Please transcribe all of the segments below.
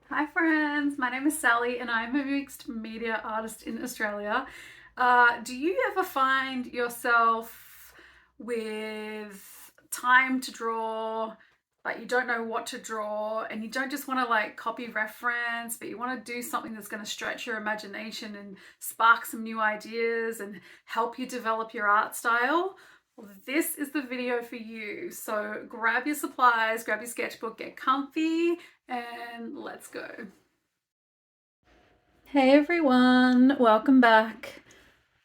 Hi friends, my name is Sally and I'm a mixed media artist in Australia. Do you ever find yourself with time to draw, but you don't know what to draw and you don't just want to copy reference, but you want to do something that's going to stretch your imagination and spark some new ideas and help you develop your art style? Well, this is the video for you. So grab your supplies, grab your sketchbook, get comfy, and let's go. Hey everyone, welcome back.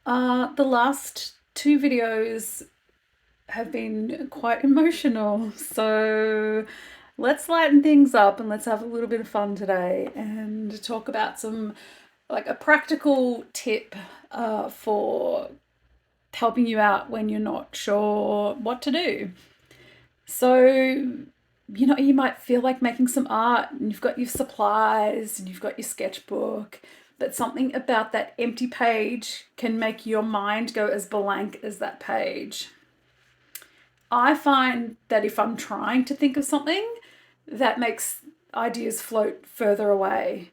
The last two videos have been quite emotional, so let's lighten things up and let's have a little bit of fun today and talk about a practical tip for helping you out when you're not sure what to do. So, you might feel like making some art and you've got your supplies and you've got your sketchbook, but something about that empty page can make your mind go as blank as that page. I find that if I'm trying to think of something, that makes ideas float further away,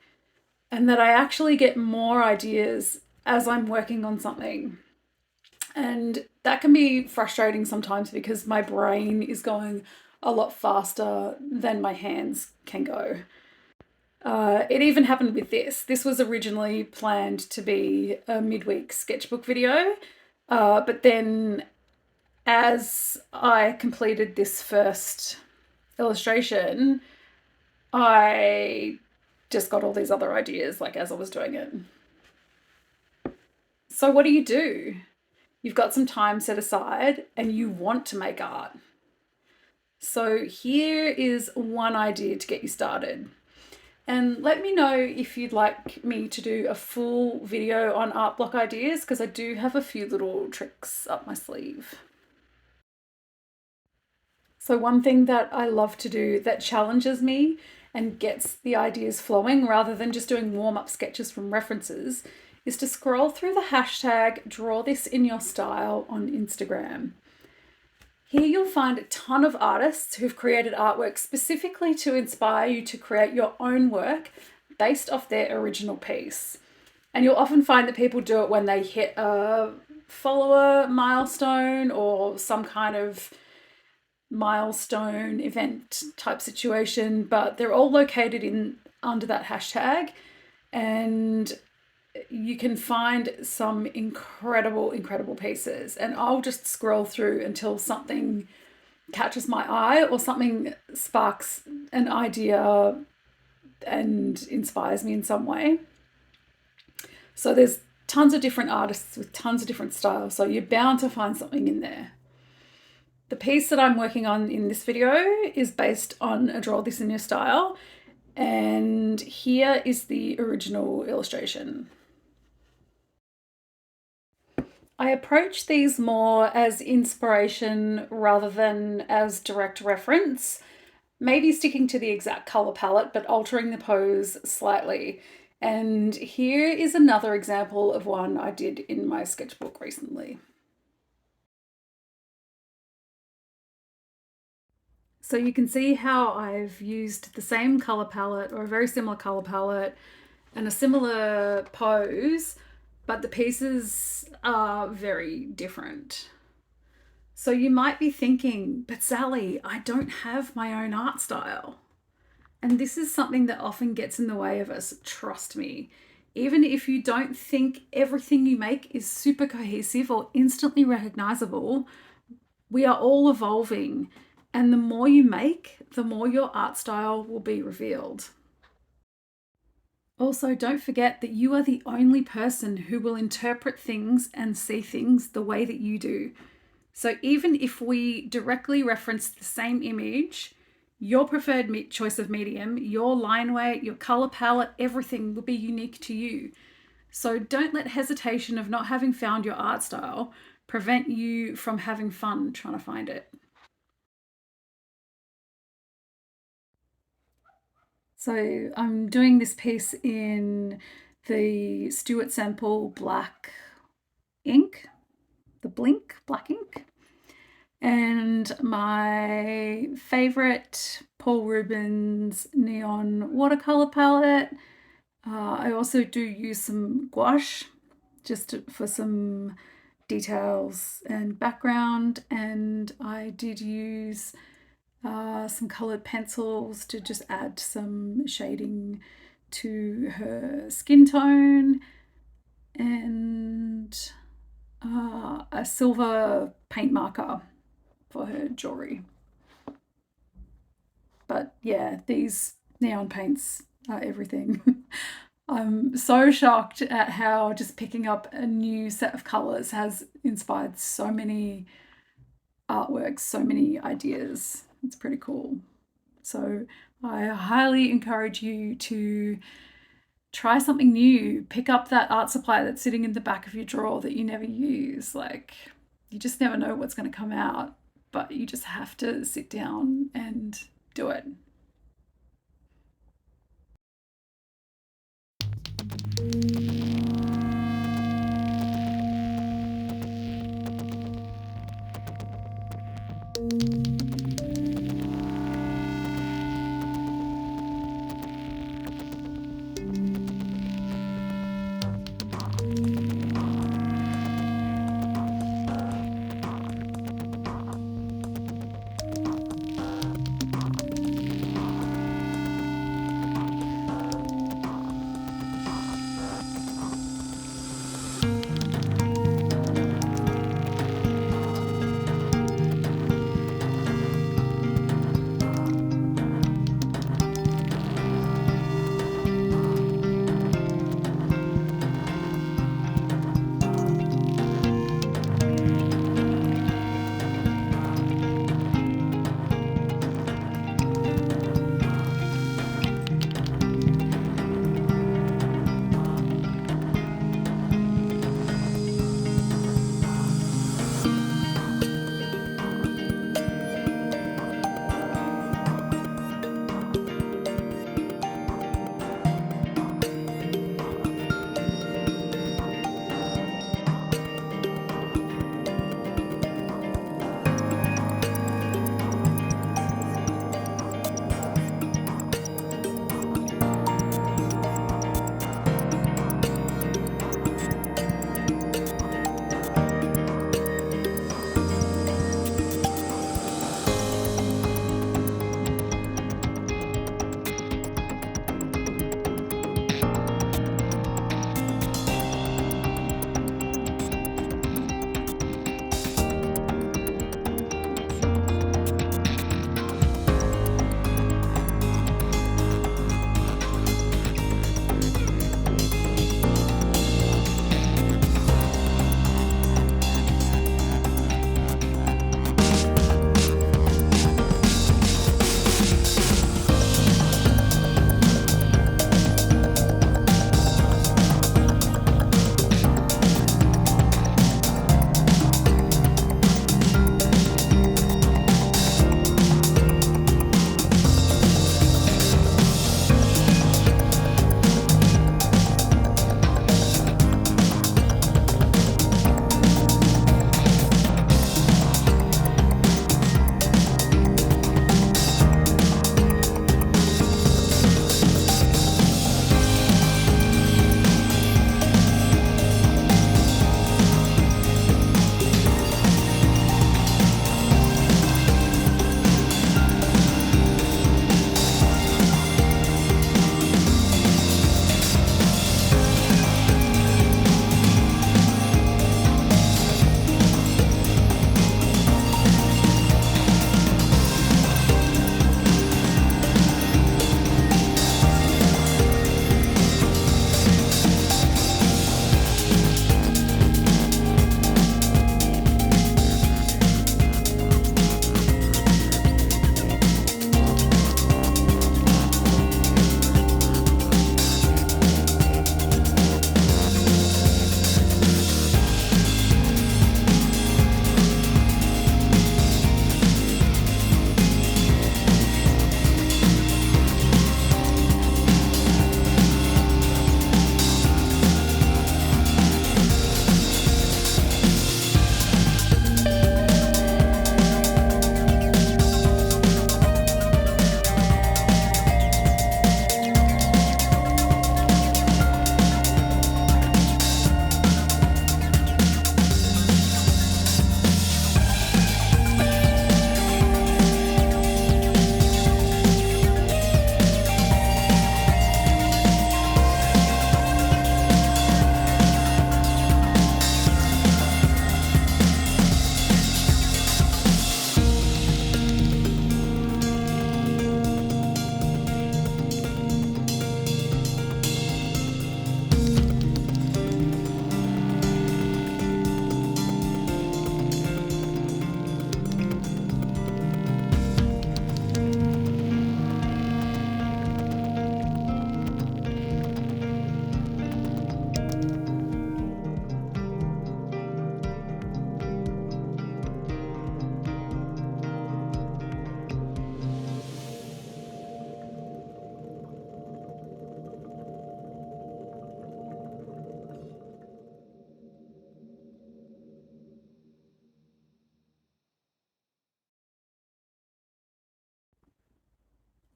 and that I actually get more ideas as I'm working on something. And that can be frustrating sometimes because my brain is going a lot faster than my hands can go. It even happened with this. This was originally planned to be a midweek sketchbook video, but then as I completed this first illustration, I just got all these other ideas as I was doing it. So, what do? You've got some time set aside and you want to make art. So here is one idea to get you started. And let me know if you'd like me to do a full video on art block ideas, because I do have a few little tricks up my sleeve. So one thing that I love to do that challenges me and gets the ideas flowing rather than just doing warm-up sketches from references is to scroll through the hashtag draw this in your style on Instagram. Here you'll find a ton of artists who've created artwork specifically to inspire you to create your own work based off their original piece. And you'll often find that people do it when they hit a follower milestone or some kind of milestone event type situation, but they're all located in under that hashtag, and you can find some incredible pieces. And I'll just scroll through until something catches my eye or something sparks an idea and inspires me in some way. So there's tons of different artists with tons of different styles, so you're bound to find something in there. The piece that I'm working on in this video is based on a draw this in your style, and here is the original illustration. I approach these more as inspiration rather than as direct reference, maybe sticking to the exact color palette but altering the pose slightly. And here is another example of one I did in my sketchbook recently. So you can see how I've used the same color palette or a very similar color palette and a similar pose, but the pieces are very different. So you might be thinking, but Sally, I don't have my own art style. And this is something that often gets in the way of us, trust me. Even if you don't think everything you make is super cohesive or instantly recognizable, we are all evolving. And the more you make, the more your art style will be revealed. Also, don't forget that you are the only person who will interpret things and see things the way that you do. So even if we directly reference the same image, your preferred choice of medium, your line weight, your color palette, everything will be unique to you. So don't let hesitation of not having found your art style prevent you from having fun trying to find it. So I'm doing this piece in the Stuart Semple black ink, the Blink black ink. And my favorite Paul Rubens Neon Watercolor palette. I also do use some gouache just for some details and background, and I did use some colored pencils to just add some shading to her skin tone, and a silver paint marker for her jewelry. But yeah, these neon paints are everything. I'm so shocked at how just picking up a new set of colors has inspired so many artworks, so many ideas. It's pretty cool. So I highly encourage you to try something new. Pick up that art supply that's sitting in the back of your drawer that you never use. Like, you just never know what's going to come out, but you just have to sit down and do it.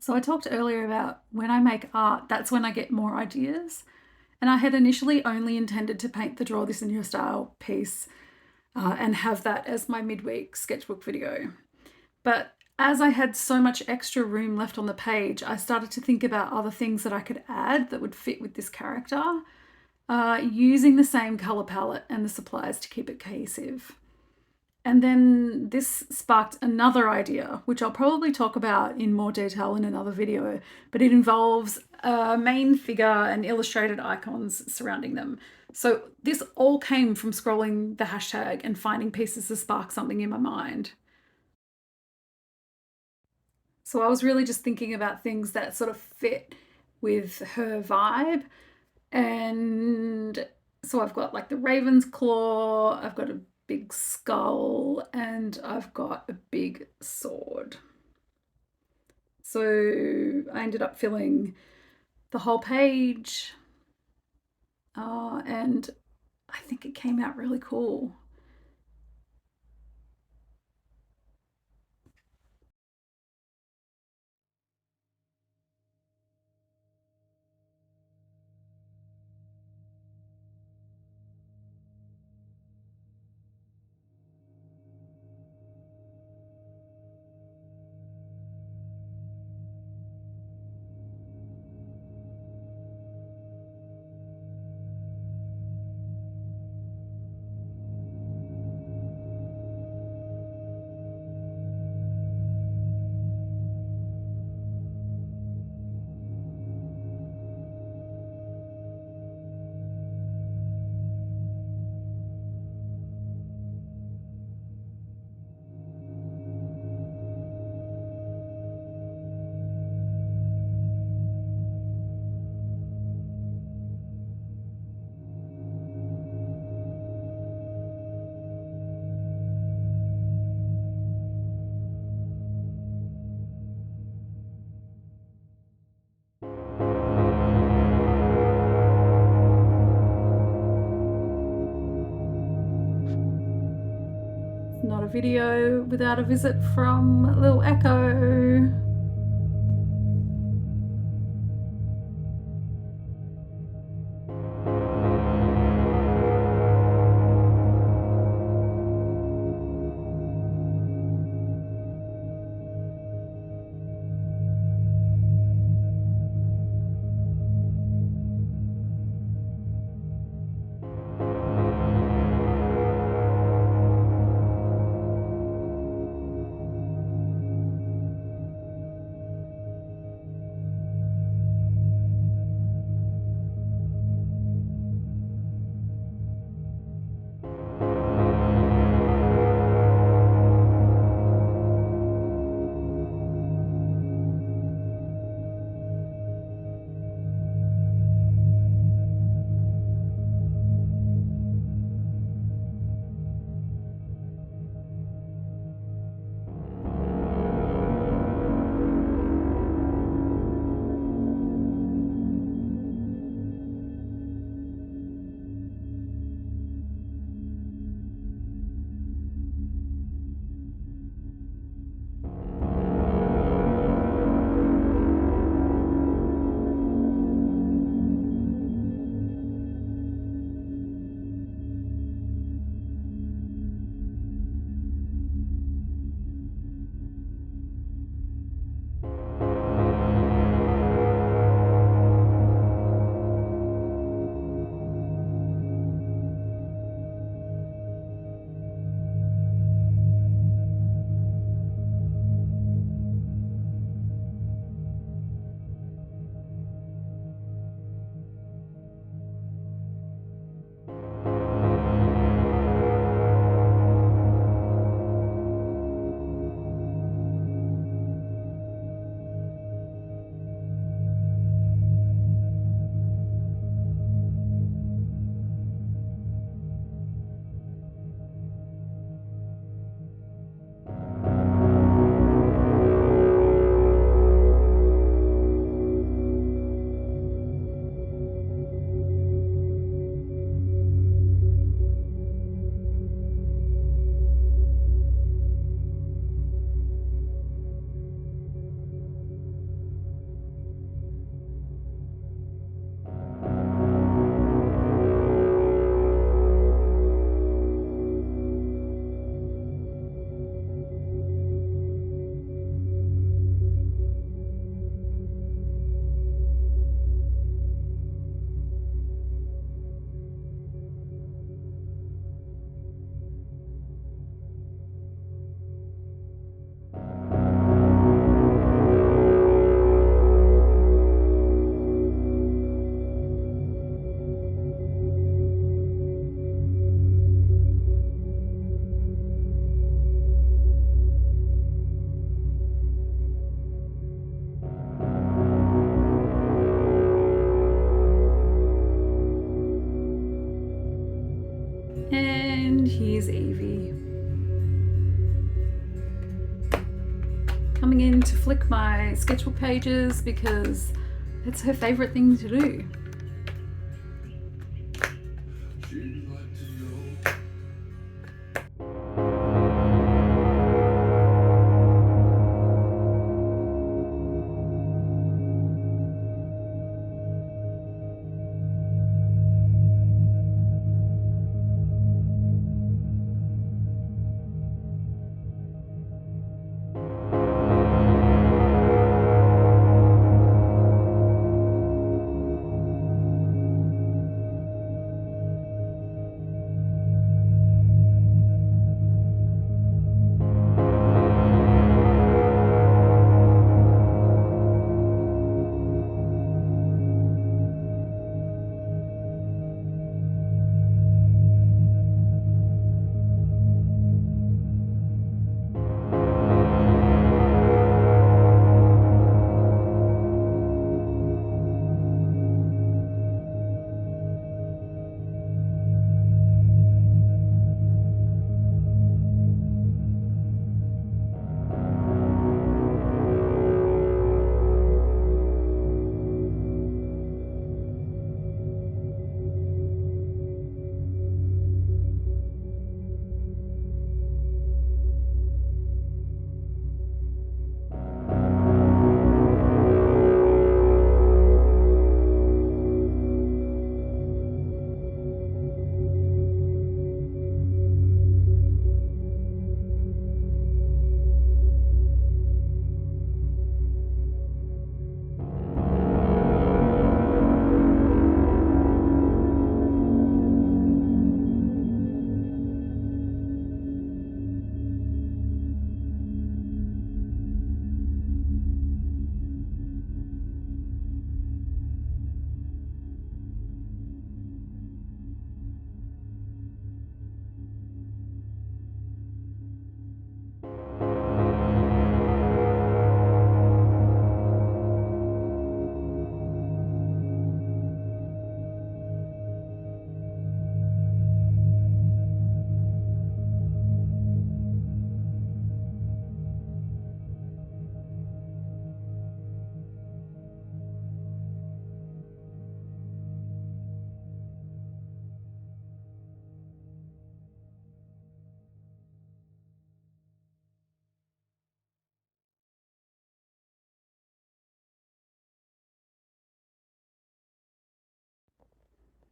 So I talked earlier about when I make art, that's when I get more ideas. And I had initially only intended to paint the Draw This in Your Style piece and have that as my midweek sketchbook video. But as I had so much extra room left on the page, I started to think about other things that I could add that would fit with this character, using the same colour palette and the supplies to keep it cohesive. And then this sparked another idea, which I'll probably talk about in more detail in another video, but it involves a main figure and illustrated icons surrounding them. So this all came from scrolling the hashtag and finding pieces to spark something in my mind. So I was really just thinking about things that sort of fit with her vibe. And so I've got like the raven's claw, I've got a big skull, and I've got a big sword. So I ended up filling the whole page, and I think it came out really cool. Not a video without a visit from Little Echo. here's Evie coming in to flick my sketchbook pages because it's her favourite thing to do.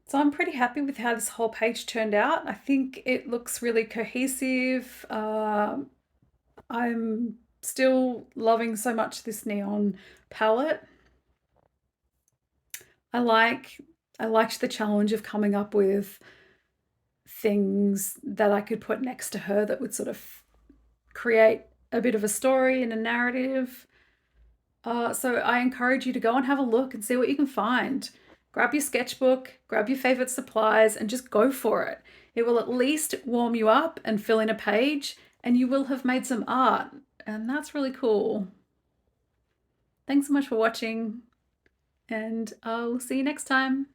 So I'm pretty happy with how this whole page turned out. I think it looks really cohesive. I'm still loving so much this neon palette. I liked the challenge of coming up with things that I could put next to her that would sort of create a bit of a story and a narrative. So I encourage you to go and have a look and see what you can find. Grab your sketchbook, grab your favorite supplies, and just go for it. It will at least warm you up and fill in a page, and you will have made some art, and that's really cool. Thanks so much for watching, and I'll see you next time.